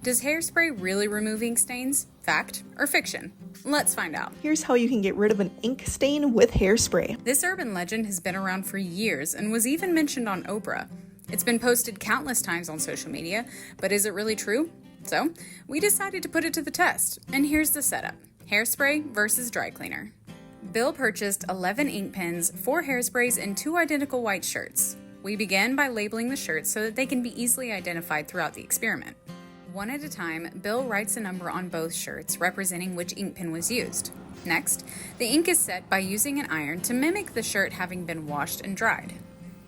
Does hairspray really remove ink stains? Fact or fiction? Let's find out. Here's how you can get rid of an ink stain with hairspray. This urban legend has been around for years and was even mentioned on Oprah. It's been posted countless times on social media, but is it really true? So, we decided to put it to the test, and here's the setup. Hairspray versus dry cleaner. Bill purchased 11 ink pens, 4 hairsprays, and 2 identical white shirts. We began by labeling the shirts so that they can be easily identified throughout the experiment. One at a time, Bill writes a number on both shirts representing which ink pen was used. Next, the ink is set by using an iron to mimic the shirt having been washed and dried.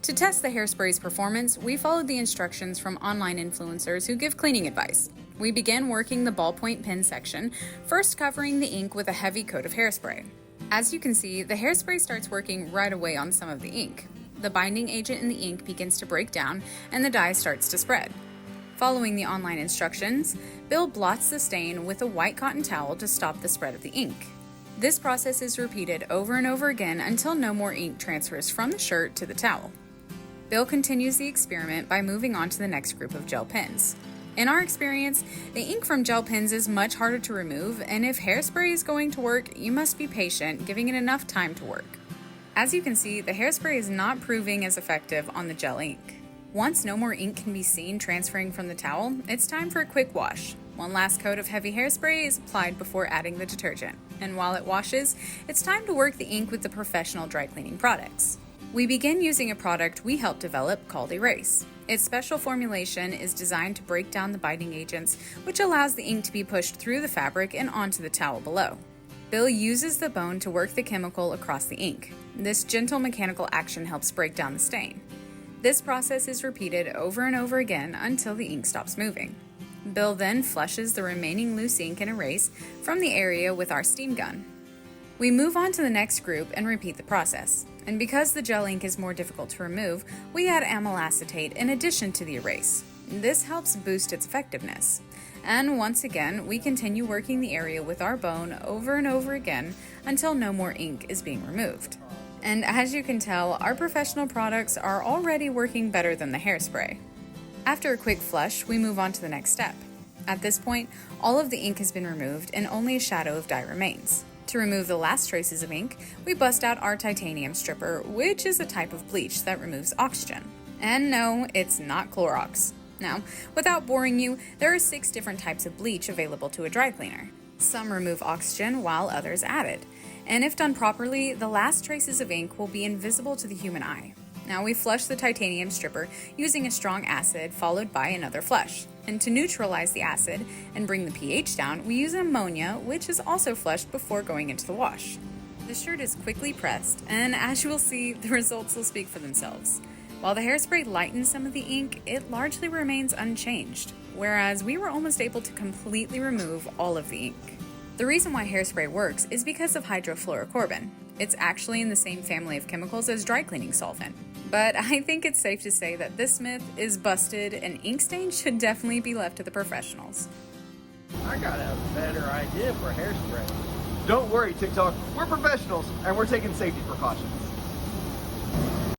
To test the hairspray's performance, we followed the instructions from online influencers who give cleaning advice. We began working the ballpoint pen section, first covering the ink with a heavy coat of hairspray. As you can see, the hairspray starts working right away on some of the ink. The binding agent in the ink begins to break down and the dye starts to spread. Following the online instructions, Bill blots the stain with a white cotton towel to stop the spread of the ink. This process is repeated over and over again until no more ink transfers from the shirt to the towel. Bill continues the experiment by moving on to the next group of gel pens. In our experience, the ink from gel pens is much harder to remove, and if hairspray is going to work, you must be patient, giving it enough time to work. As you can see, the hairspray is not proving as effective on the gel ink. Once no more ink can be seen transferring from the towel, it's time for a quick wash. One last coat of heavy hairspray is applied before adding the detergent. And while it washes, it's time to work the ink with the professional dry cleaning products. We begin using a product we helped develop called Erase. Its special formulation is designed to break down the binding agents, which allows the ink to be pushed through the fabric and onto the towel below. Bill uses the bone to work the chemical across the ink. This gentle mechanical action helps break down the stain. This process is repeated over and over again until the ink stops moving. Bill then flushes the remaining loose ink and erase from the area with our steam gun. We move on to the next group and repeat the process. And because the gel ink is more difficult to remove, we add amyl acetate in addition to the erase. This helps boost its effectiveness. And once again, we continue working the area with our bone over and over again until no more ink is being removed. And as you can tell, our professional products are already working better than the hairspray. After a quick flush, we move on to the next step. At this point, all of the ink has been removed and only a shadow of dye remains. To remove the last traces of ink, we bust out our titanium stripper, which is a type of bleach that removes oxygen. And no, it's not Clorox. Now, without boring you, there are 6 different types of bleach available to a dry cleaner. Some remove oxygen while others add it. And if done properly, the last traces of ink will be invisible to the human eye. Now we flush the titanium stripper using a strong acid followed by another flush. And to neutralize the acid and bring the pH down, we use ammonia, which is also flushed before going into the wash. The shirt is quickly pressed, and as you will see, the results will speak for themselves. While the hairspray lightens some of the ink, it largely remains unchanged, whereas we were almost able to completely remove all of the ink. The reason why hairspray works is because of hydrofluorocarbon. It's actually in the same family of chemicals as dry cleaning solvent. But I think it's safe to say that this myth is busted and ink stains should definitely be left to the professionals. I got a better idea for hairspray. Don't worry, TikTok, we're professionals and we're taking safety precautions.